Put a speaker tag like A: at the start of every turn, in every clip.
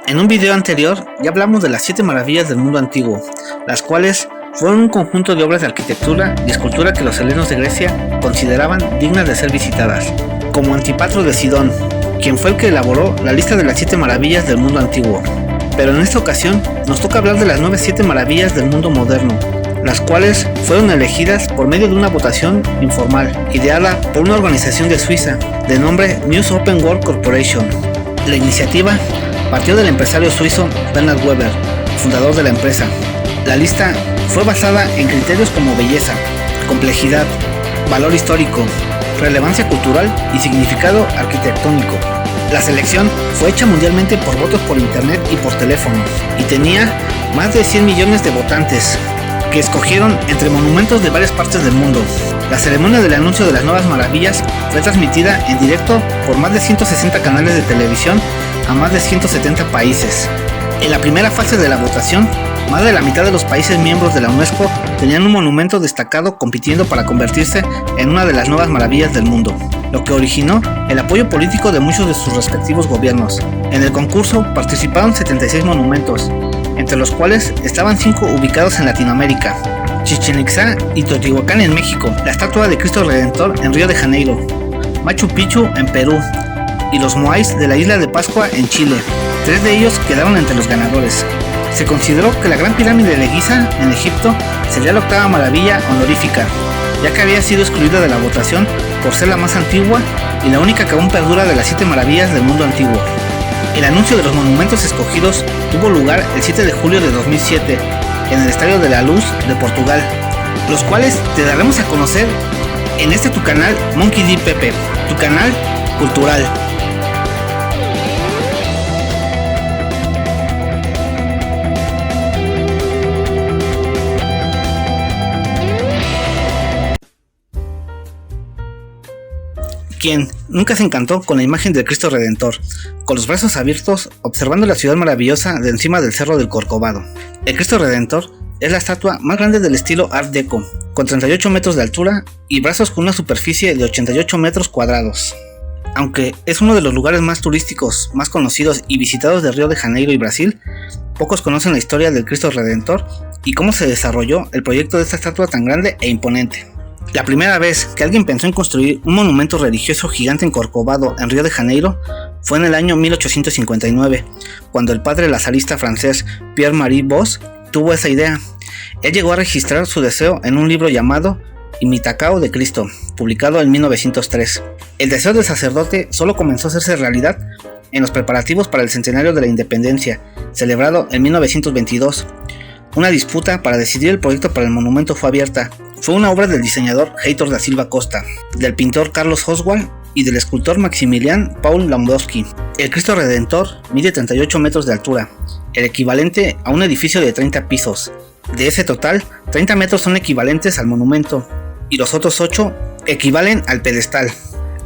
A: En un video anterior ya hablamos de las 7 maravillas del mundo antiguo, las cuales fueron un conjunto de obras de arquitectura y escultura que los helenos de Grecia consideraban dignas de ser visitadas, como Antípatro de Sidón, quien fue el que elaboró la lista de las 7 maravillas del mundo antiguo. Pero en esta ocasión nos toca hablar de las 7 maravillas del mundo moderno, las cuales fueron elegidas por medio de una votación informal, ideada por una organización de Suiza, de nombre News Open World Corporation. La iniciativa partió del empresario suizo Bernhard Weber, fundador de la empresa. La lista fue basada en criterios como belleza, complejidad, valor histórico, relevancia cultural y significado arquitectónico. La selección fue hecha mundialmente por votos por internet y por teléfono, y tenía más de 100 millones de votantes, que escogieron entre monumentos de varias partes del mundo. La ceremonia del anuncio de las nuevas maravillas fue transmitida en directo por más de 160 canales de televisión a más de 170 países. En la primera fase de la votación, más de la mitad de los países miembros de la UNESCO tenían un monumento destacado compitiendo para convertirse en una de las nuevas maravillas del mundo, lo que originó el apoyo político de muchos de sus respectivos gobiernos. En el concurso participaron 76 monumentos, entre los cuales estaban 5 ubicados en Latinoamérica: Chichén Itzá y Teotihuacán en México, la estatua de Cristo Redentor en Río de Janeiro, Machu Picchu en Perú y los Moais de la isla de Pascua en Chile. 3 de ellos quedaron entre los ganadores. Se consideró que la Gran Pirámide de Giza en Egipto sería la 8ª maravilla honorífica, ya que había sido excluida de la votación por ser la más antigua y la única que aún perdura de las 7 maravillas del mundo antiguo. El anuncio de los monumentos escogidos tuvo lugar el 7 de julio de 2007 en el Estadio de la Luz de Portugal, los cuales te daremos a conocer en este tu canal Monkey D. Pepe, tu canal cultural. Quien nunca se encantó con la imagen del Cristo Redentor, con los brazos abiertos observando la ciudad maravillosa de encima del Cerro del Corcovado. El Cristo Redentor es la estatua más grande del estilo Art Deco, con 38 metros de altura y brazos con una superficie de 88 metros cuadrados. Aunque es uno de los lugares más turísticos, más conocidos y visitados de Río de Janeiro y Brasil, pocos conocen la historia del Cristo Redentor y cómo se desarrolló el proyecto de esta estatua tan grande e imponente. La primera vez que alguien pensó en construir un monumento religioso gigante en Corcovado, en Río de Janeiro, fue en el año 1859, cuando el padre lazarista francés Pierre-Marie Bos tuvo esa idea. Él llegó a registrar su deseo en un libro llamado Imitacao de Cristo, publicado en 1903. El deseo del sacerdote solo comenzó a hacerse realidad en los preparativos para el centenario de la independencia, celebrado en 1922. Una disputa para decidir el proyecto para el monumento fue abierta. Fue una obra del diseñador Heitor da Silva Costa, del pintor Carlos Oswald y del escultor Maximilian Paul Lewandowski. El Cristo Redentor mide 38 metros de altura, el equivalente a un edificio de 30 pisos. De ese total, 30 metros son equivalentes al monumento y los otros 8 equivalen al pedestal.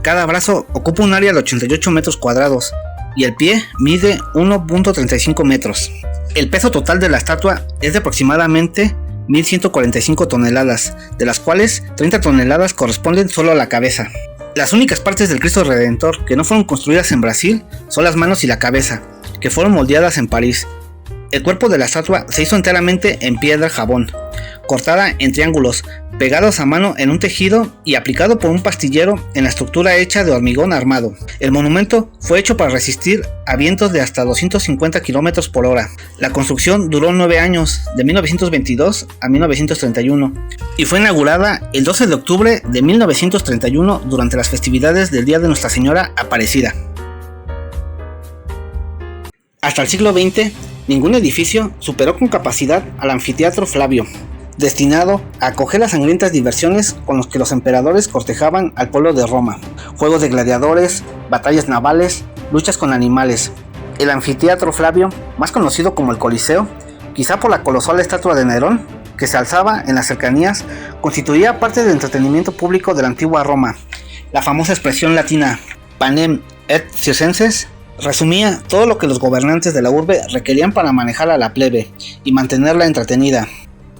A: Cada brazo ocupa un área de 88 metros cuadrados y el pie mide 1.35 metros. El peso total de la estatua es de aproximadamente 1.145 toneladas, de las cuales 30 toneladas corresponden solo a la cabeza. Las únicas partes del Cristo Redentor que no fueron construidas en Brasil son las manos y la cabeza, que fueron moldeadas en París. El cuerpo de la estatua se hizo enteramente en piedra jabón, cortada en triángulos, pegados a mano en un tejido y aplicado por un pastillero en la estructura hecha de hormigón armado. El monumento fue hecho para resistir a vientos de hasta 250 km por hora. La construcción duró 9 años, de 1922 a 1931, y fue inaugurada el 12 de octubre de 1931 durante las festividades del Día de Nuestra Señora Aparecida. Hasta el siglo XX, ningún edificio superó con capacidad al anfiteatro Flavio, destinado a acoger las sangrientas diversiones con las que los emperadores cortejaban al pueblo de Roma: juegos de gladiadores, batallas navales, luchas con animales. El anfiteatro Flavio, más conocido como el Coliseo, quizá por la colosal estatua de Nerón que se alzaba en las cercanías, constituía parte del entretenimiento público de la antigua Roma. La famosa expresión latina panem et circenses resumía todo lo que los gobernantes de la urbe requerían para manejar a la plebe y mantenerla entretenida.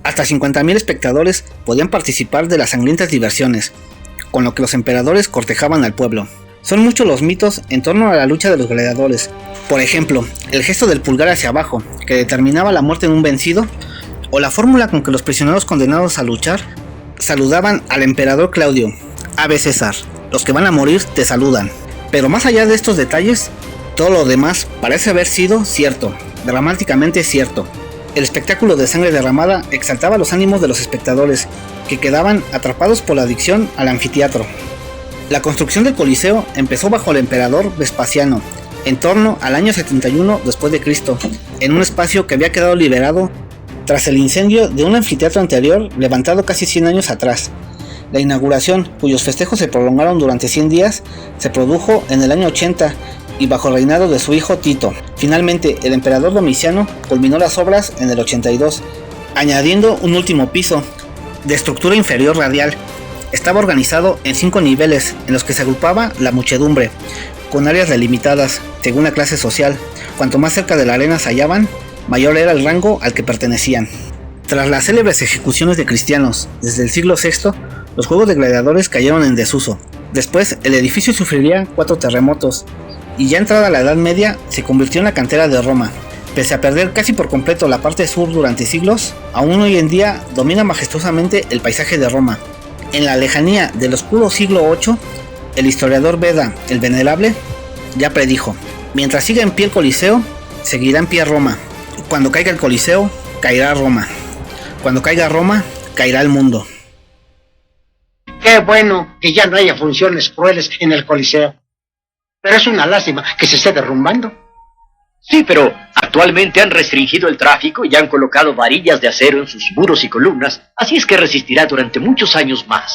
A: Hasta 50.000 espectadores podían participar de las sangrientas diversiones, con lo que los emperadores cortejaban al pueblo. Son muchos los mitos en torno a la lucha de los gladiadores, Por ejemplo, el gesto del pulgar hacia abajo, que determinaba la muerte de un vencido, o la fórmula con que los prisioneros condenados a luchar saludaban al emperador Claudio: Ave César, los que van a morir te saludan. Pero más allá de estos detalles, todo lo demás parece haber sido cierto, dramáticamente cierto. El espectáculo de sangre derramada exaltaba los ánimos de los espectadores, que quedaban atrapados por la adicción al anfiteatro. La construcción del Coliseo empezó bajo el emperador Vespasiano, en torno al año 71 después de Cristo, en un espacio que había quedado liberado tras el incendio de un anfiteatro anterior levantado casi 100 años atrás. La inauguración, cuyos festejos se prolongaron durante 100 días, se produjo en el año 80 y bajo el reinado de su hijo Tito. Finalmente, el emperador Domiciano culminó las obras en el 82, añadiendo un último piso, de estructura inferior radial. Estaba organizado en 5 niveles en los que se agrupaba la muchedumbre, con áreas delimitadas según la clase social. Cuanto más cerca de la arena se hallaban, mayor era el rango al que pertenecían. Tras las célebres ejecuciones de cristianos desde el siglo VI, los juegos de gladiadores cayeron en desuso. Después, el edificio sufriría 4 terremotos, y ya entrada la Edad Media se convirtió en la cantera de Roma. Pese a perder casi por completo la parte sur durante siglos, aún hoy en día domina majestuosamente el paisaje de Roma. En la lejanía del oscuro siglo VIII, el historiador Beda, el Venerable, ya predijo: mientras siga en pie el Coliseo, seguirá en pie Roma. Cuando caiga el Coliseo, caerá Roma. Cuando caiga Roma, caerá el mundo.
B: Qué bueno que ya no haya funciones crueles en el Coliseo. Pero es una lástima que se esté derrumbando.
C: Sí, pero actualmente han restringido el tráfico y han colocado varillas de acero en sus muros y columnas, así es que resistirá durante muchos años más.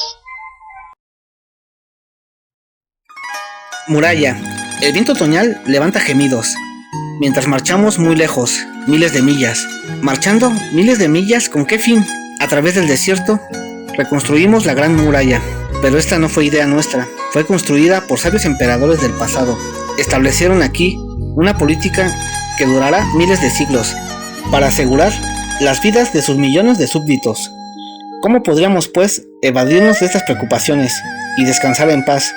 A: Muralla. El viento otoñal levanta gemidos, mientras marchamos muy lejos, miles de millas. Marchando miles de millas, ¿con qué fin? A través del desierto, reconstruimos la gran muralla. Pero esta no fue idea nuestra, fue construida por sabios emperadores del pasado. Establecieron aquí una política que durará miles de siglos, para asegurar las vidas de sus millones de súbditos. ¿Cómo podríamos, pues, evadirnos de estas preocupaciones y descansar en paz,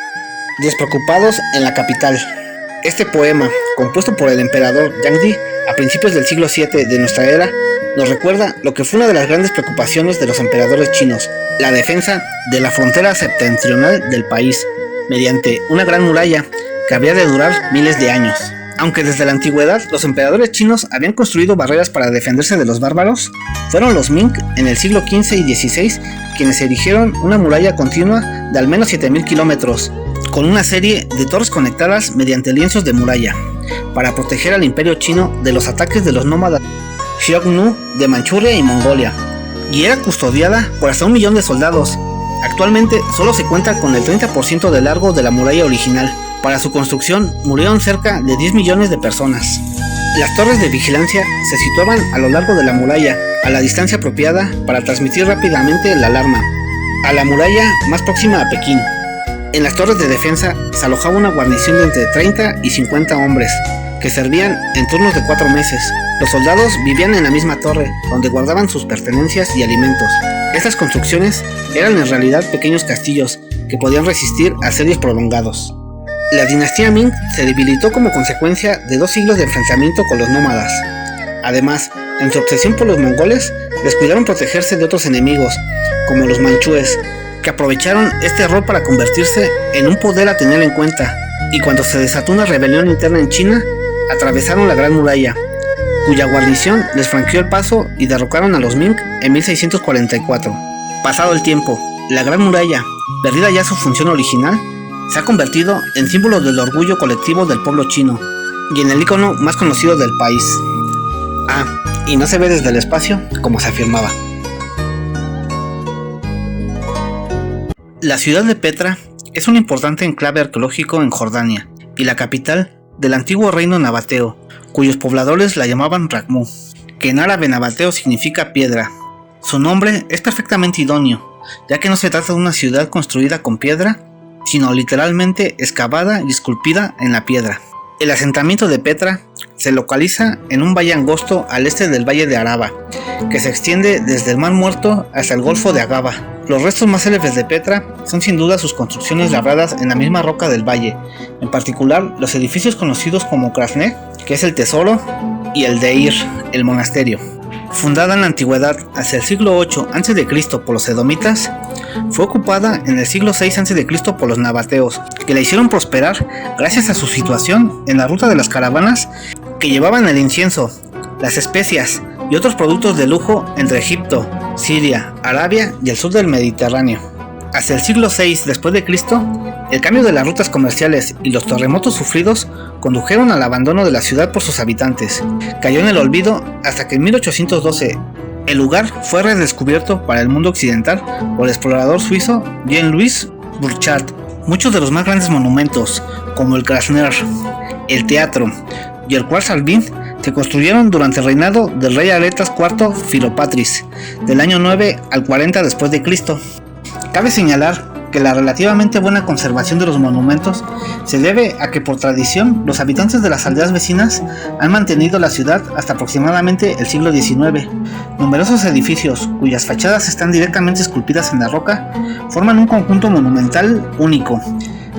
A: despreocupados en la capital? Este poema, compuesto por el emperador Yangdi a principios del siglo VII de nuestra era, nos recuerda lo que fue una de las grandes preocupaciones de los emperadores chinos: la defensa de la frontera septentrional del país, mediante una gran muralla que había de durar miles de años. Aunque desde la antigüedad los emperadores chinos habían construido barreras para defenderse de los bárbaros, fueron los Ming en el siglo XV y XVI quienes erigieron una muralla continua de al menos 7.000 kilómetros, con una serie de torres conectadas mediante lienzos de muralla, para proteger al imperio chino de los ataques de los nómadas Xiongnu de Manchuria y Mongolia, y era custodiada por hasta 1 millón de soldados. Actualmente solo se cuenta con el 30% de largo de la muralla original. Para su construcción murieron cerca de 10 millones de personas. Las torres de vigilancia se situaban a lo largo de la muralla, a la distancia apropiada para transmitir rápidamente la alarma, a la muralla más próxima a Pekín. En las torres de defensa se alojaba una guarnición de entre 30 y 50 hombres, que servían en turnos de 4 meses. Los soldados vivían en la misma torre, donde guardaban sus pertenencias y alimentos. Estas construcciones eran en realidad pequeños castillos que podían resistir asedios prolongados. La dinastía Ming se debilitó como consecuencia de 2 siglos de enfrentamiento con los nómadas. Además, en su obsesión por los mongoles, descuidaron protegerse de otros enemigos, como los manchúes, que aprovecharon este error para convertirse en un poder a tener en cuenta, y cuando se desató una rebelión interna en China, atravesaron la Gran Muralla, cuya guarnición les franqueó el paso y derrocaron a los Ming en 1644. Pasado el tiempo, la Gran Muralla, perdida ya su función original, se ha convertido en símbolo del orgullo colectivo del pueblo chino y en el icono más conocido del país. Y no se ve desde el espacio como se afirmaba. La ciudad de Petra es un importante enclave arqueológico en Jordania y la capital del antiguo reino nabateo, cuyos pobladores la llamaban Rakhmú, que en árabe nabateo significa piedra. Su nombre es perfectamente idóneo, ya que no se trata de una ciudad construida con piedra, sino literalmente excavada y esculpida en la piedra. El asentamiento de Petra se localiza en un valle angosto al este del Valle de Araba, que se extiende desde el Mar Muerto hasta el Golfo de Agaba. Los restos más célebres de Petra son sin duda sus construcciones labradas en la misma roca del valle, en particular los edificios conocidos como Krasne, que es el tesoro, y el Deir, el monasterio. Fundada en la antigüedad hacia el siglo VIII a.C. por los edomitas, fue ocupada en el siglo VI a.C. por los nabateos, que la hicieron prosperar gracias a su situación en la ruta de las caravanas que llevaban el incienso, las especias y otros productos de lujo entre Egipto, Siria, Arabia y el sur del Mediterráneo. Hacia el siglo VI después de Cristo, el cambio de las rutas comerciales y los terremotos sufridos condujeron al abandono de la ciudad por sus habitantes. Cayó en el olvido hasta que en 1812 el lugar fue redescubierto para el mundo occidental por el explorador suizo Jean-Louis Burchard. Muchos de los más grandes monumentos, como el Krasner, el teatro y el Quartz Albin, se construyeron durante el reinado del rey Aretas IV Filopatris, del año 9 al 40 después de Cristo. Cabe señalar que la relativamente buena conservación de los monumentos se debe a que por tradición los habitantes de las aldeas vecinas han mantenido la ciudad hasta aproximadamente el siglo XIX. Numerosos edificios, cuyas fachadas están directamente esculpidas en la roca, forman un conjunto monumental único,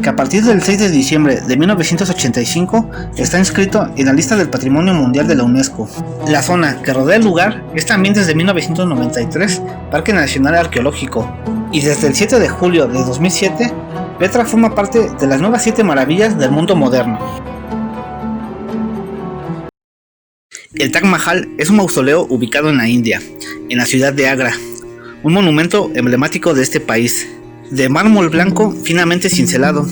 A: que a partir del 6 de diciembre de 1985 está inscrito en la lista del Patrimonio Mundial de la UNESCO. La zona que rodea el lugar es también desde 1993 Parque Nacional Arqueológico, y desde el 7 de julio de 2007, Petra forma parte de las nuevas 7 maravillas del mundo moderno. El Taj Mahal es un mausoleo ubicado en la India, en la ciudad de Agra, un monumento emblemático de este país. De mármol blanco finamente cincelado,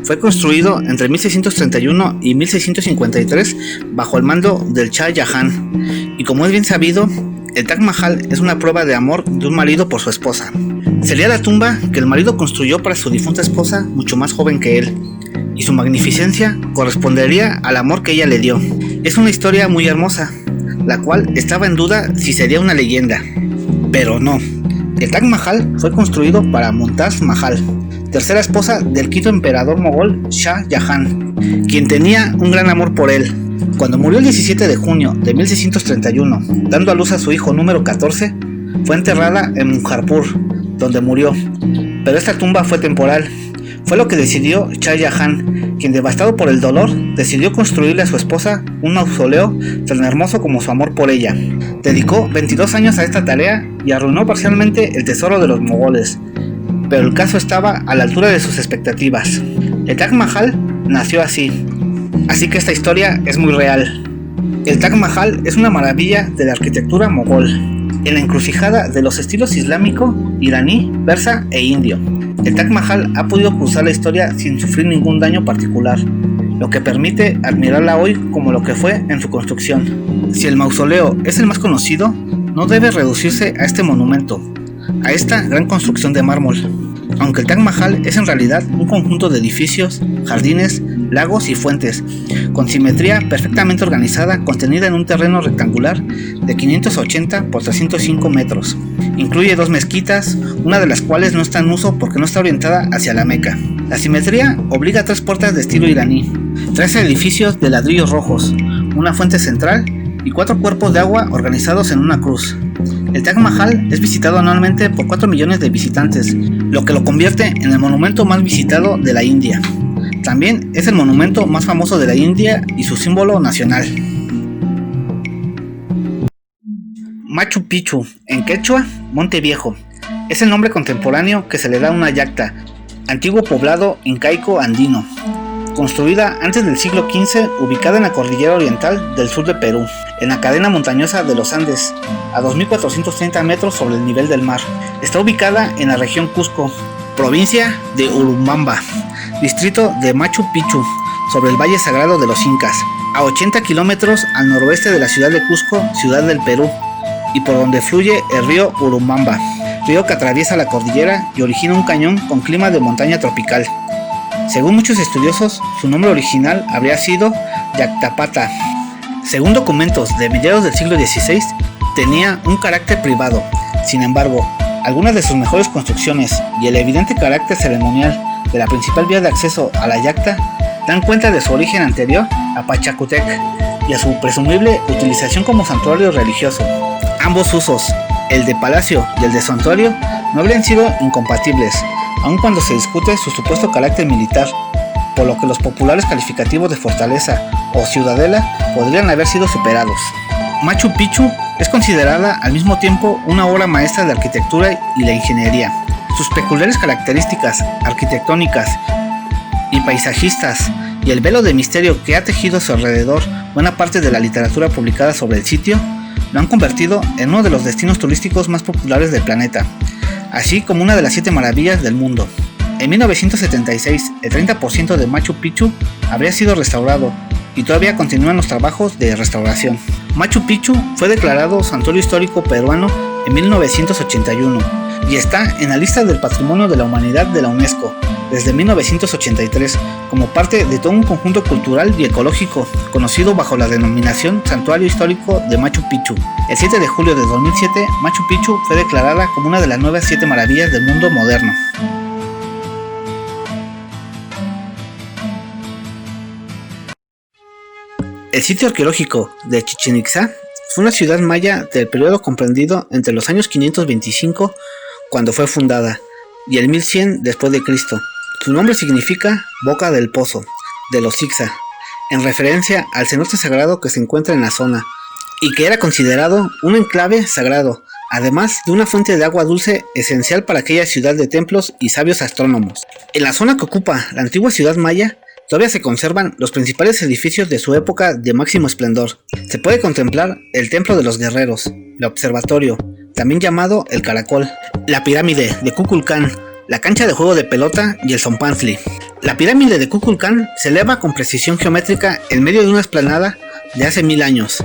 A: fue construido entre 1631 y 1653 bajo el mando del Shah Jahan, y como es bien sabido, el Taj Mahal es una prueba de amor de un marido por su esposa. Sería la tumba que el marido construyó para su difunta esposa mucho más joven que él, y su magnificencia correspondería al amor que ella le dio. Es una historia muy hermosa, la cual estaba en duda si sería una leyenda, pero no. El Taj Mahal fue construido para Mumtaz Mahal, tercera esposa del quinto emperador mogol Shah Jahan, quien tenía un gran amor por él. Cuando murió el 17 de junio de 1631, dando a luz a su hijo número 14, fue enterrada en Mujarpur, donde murió, pero esta tumba fue temporal. Fue lo que decidió Shah Jahan, quien devastado por el dolor, decidió construirle a su esposa un mausoleo tan hermoso como su amor por ella. Dedicó 22 años a esta tarea y arruinó parcialmente el tesoro de los mogoles, pero el caso estaba a la altura de sus expectativas. El Taj Mahal nació así que esta historia es muy real. El Taj Mahal es una maravilla de la arquitectura mogol, en la encrucijada de los estilos islámico, iraní, persa e indio. El Taj Mahal ha podido cruzar la historia sin sufrir ningún daño particular, lo que permite admirarla hoy como lo que fue en su construcción. Si el mausoleo es el más conocido, no debe reducirse a este monumento, a esta gran construcción de mármol, aunque el Taj Mahal es en realidad un conjunto de edificios, jardines, lagos y fuentes, con simetría perfectamente organizada, contenida en un terreno rectangular de 580 por 305 metros. Incluye 2 mezquitas, una de las cuales no está en uso porque no está orientada hacia la Meca. La simetría obliga a 3 puertas de estilo iraní, 13 edificios de ladrillos rojos, una fuente central y 4 cuerpos de agua organizados en una cruz. El Taj Mahal es visitado anualmente por 4 millones de visitantes, lo que lo convierte en el monumento más visitado de la India. También es el monumento más famoso de la India y su símbolo nacional. Machu Picchu, en quechua, Monte Viejo, es el nombre contemporáneo que se le da a una yacta, antiguo poblado incaico andino, construida antes del siglo XV, ubicada en la cordillera oriental del sur de Perú, en la cadena montañosa de los Andes, a 2.430 metros sobre el nivel del mar. Está ubicada en la región Cusco, provincia de Urubamba, distrito de Machu Picchu, sobre el Valle Sagrado de los Incas, a 80 kilómetros al noroeste de la ciudad de Cusco, ciudad del Perú, y por donde fluye el río Urubamba, río que atraviesa la cordillera y origina un cañón con clima de montaña tropical. Según muchos estudiosos, su nombre original habría sido Yactapata. Según documentos de mediados del siglo XVI, tenía un carácter privado. Sin embargo, algunas de sus mejores construcciones y el evidente carácter ceremonial de la principal vía de acceso a la yacta dan cuenta de su origen anterior a Pachacútec y a su presumible utilización como santuario religioso. Ambos usos, el de palacio y el de santuario, no habrían sido incompatibles, aun cuando se discute su supuesto carácter militar, por lo que los populares calificativos de fortaleza o ciudadela podrían haber sido superados. Machu Picchu es considerada al mismo tiempo una obra maestra de arquitectura y la ingeniería. Sus peculiares características arquitectónicas y paisajistas y el velo de misterio que ha tejido a su alrededor buena parte de la literatura publicada sobre el sitio lo han convertido en uno de los destinos turísticos más populares del planeta, así como una de las 7 maravillas del mundo. En 1976, el 30% de Machu Picchu habría sido restaurado y todavía continúan los trabajos de restauración. Machu Picchu fue declarado Santuario Histórico Peruano en 1981 y está en la lista del Patrimonio de la Humanidad de la UNESCO desde 1983 como parte de todo un conjunto cultural y ecológico conocido bajo la denominación Santuario Histórico de Machu Picchu. El 7 de julio de 2007, Machu Picchu fue declarada como una de las nuevas 7 maravillas del mundo moderno. El sitio arqueológico de Chichén Itzá fue una ciudad maya del periodo comprendido entre los años 525, cuando fue fundada, y el 1100 después de Cristo. Su nombre significa boca del pozo, de los Itzá, en referencia al cenote sagrado que se encuentra en la zona, y que era considerado un enclave sagrado, además de una fuente de agua dulce esencial para aquella ciudad de templos y sabios astrónomos. En la zona que ocupa la antigua ciudad maya, todavía se conservan los principales edificios de su época de máximo esplendor. Se puede contemplar el Templo de los Guerreros, el Observatorio, también llamado el Caracol, la pirámide de Kukulcán, la cancha de juego de pelota y el Zompantli. La pirámide de Kukulcán se eleva con precisión geométrica en medio de una explanada de hace 1000 años.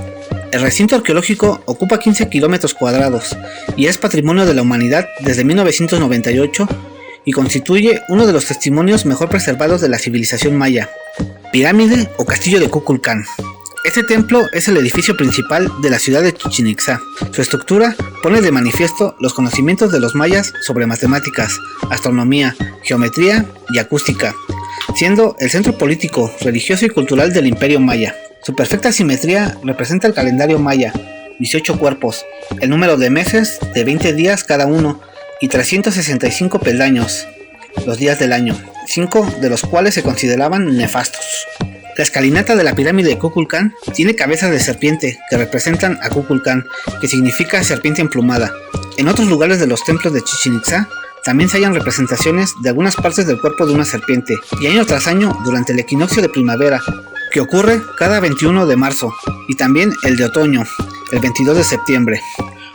A: El recinto arqueológico ocupa 15 kilómetros cuadrados y es patrimonio de la humanidad desde 1998 y constituye uno de los testimonios mejor preservados de la civilización maya. Pirámide o Castillo de Kukulcán. Este templo es el edificio principal de la ciudad de Chichén Itzá. Su estructura pone de manifiesto los conocimientos de los mayas sobre matemáticas, astronomía, geometría y acústica, siendo el centro político, religioso y cultural del imperio maya. Su perfecta simetría representa el calendario maya, 18 cuerpos, el número de meses de 20 días cada uno y 365 peldaños, los días del año, 5 de los cuales se consideraban nefastos. La escalinata de la pirámide de Kukulcán tiene cabezas de serpiente que representan a Kukulcán, que significa serpiente emplumada. En otros lugares de los templos de Chichén Itzá también se hallan representaciones de algunas partes del cuerpo de una serpiente, y año tras año, durante el equinoccio de primavera, que ocurre cada 21 de marzo, y también el de otoño, el 22 de septiembre,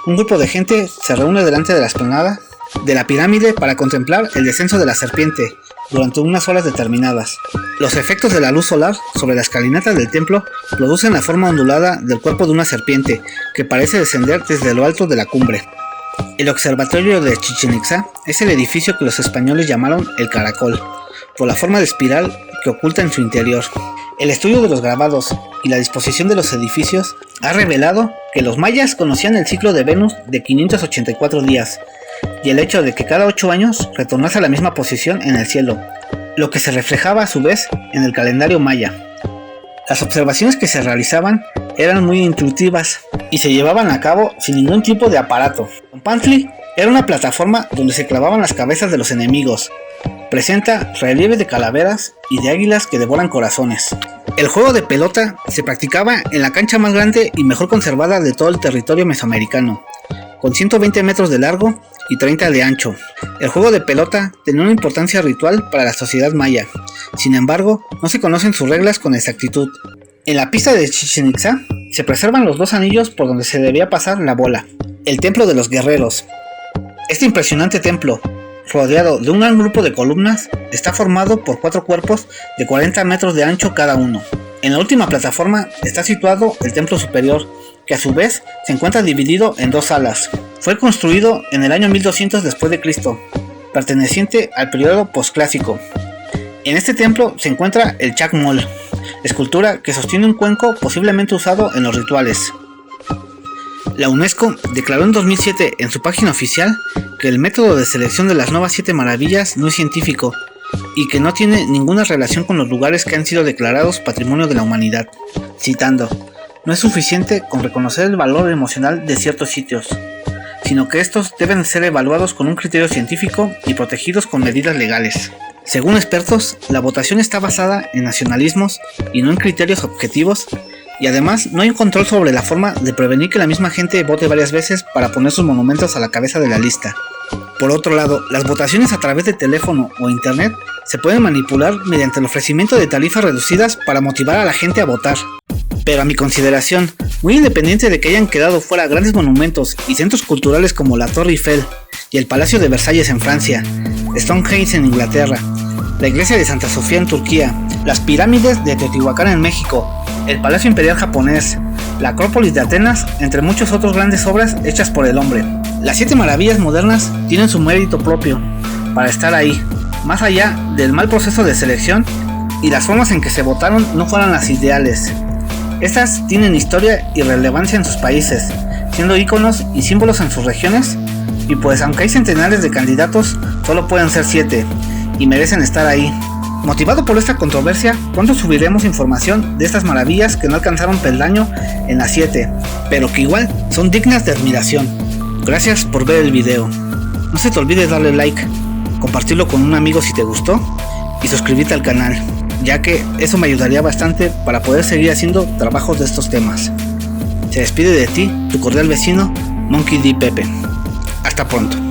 A: un grupo de gente se reúne delante de la explanada de la pirámide para contemplar el descenso de la serpiente durante unas horas determinadas. Los efectos de la luz solar sobre la escalinata del templo producen la forma ondulada del cuerpo de una serpiente que parece descender desde lo alto de la cumbre. El observatorio de Chichén Itzá es el edificio que los españoles llamaron el Caracol, por la forma de espiral que oculta en su interior. El estudio de los grabados y la disposición de los edificios ha revelado que los mayas conocían el ciclo de Venus de 584 días, y el hecho de que cada 8 años retornase a la misma posición en el cielo, lo que se reflejaba a su vez en el calendario maya. Las observaciones que se realizaban eran muy intuitivas y se llevaban a cabo sin ningún tipo de aparato. Zompantli era una plataforma donde se clavaban las cabezas de los enemigos. Presenta relieves de calaveras y de águilas que devoran corazones. El juego de pelota se practicaba en la cancha más grande y mejor conservada de todo el territorio mesoamericano, con 120 metros de largo y 30 de ancho. El juego de pelota tenía una importancia ritual para la sociedad maya. Sin embargo, no se conocen sus reglas con exactitud. En la pista de Chichén Itzá se preservan los 2 anillos por donde se debía pasar la bola. El Templo de los Guerreros. Este impresionante templo, rodeado de un gran grupo de columnas, está formado por 4 cuerpos de 40 metros de ancho cada uno. En la última plataforma está situado el templo superior, que a su vez se encuentra dividido en 2 salas. Fue construido en el año 1200 después de Cristo, perteneciente al periodo posclásico. En este templo se encuentra el Chacmol, escultura que sostiene un cuenco posiblemente usado en los rituales. La UNESCO declaró en 2007 en su página oficial que el método de selección de las nuevas 7 maravillas no es científico, y que no tiene ninguna relación con los lugares que han sido declarados Patrimonio de la Humanidad. Citando, no es suficiente con reconocer el valor emocional de ciertos sitios, sino que estos deben ser evaluados con un criterio científico y protegidos con medidas legales. Según expertos, la votación está basada en nacionalismos y no en criterios objetivos, y además no hay un control sobre la forma de prevenir que la misma gente vote varias veces para poner sus monumentos a la cabeza de la lista. Por otro lado, las votaciones a través de teléfono o internet se pueden manipular mediante el ofrecimiento de tarifas reducidas para motivar a la gente a votar. Pero a mi consideración, muy independiente de que hayan quedado fuera grandes monumentos y centros culturales como la Torre Eiffel y el Palacio de Versalles en Francia, Stonehenge en Inglaterra, la Iglesia de Santa Sofía en Turquía, las pirámides de Teotihuacán en México, el Palacio Imperial japonés, la Acrópolis de Atenas, entre muchas otras grandes obras hechas por el hombre. Las 7 maravillas modernas tienen su mérito propio para estar ahí, más allá del mal proceso de selección y las formas en que se votaron no fueran las ideales. Estas tienen historia y relevancia en sus países, siendo íconos y símbolos en sus regiones, y pues aunque hay centenares de candidatos, solo pueden ser 7, y merecen estar ahí. Motivado por esta controversia, pronto subiremos información de estas maravillas que no alcanzaron peldaño en las 7, pero que igual son dignas de admiración. Gracias por ver el video. No se te olvide darle like, compartirlo con un amigo si te gustó, y suscribirte al canal, ya que eso me ayudaría bastante para poder seguir haciendo trabajos de estos temas. Se despide de ti, tu cordial vecino, Monkey D. Pepe. Hasta pronto.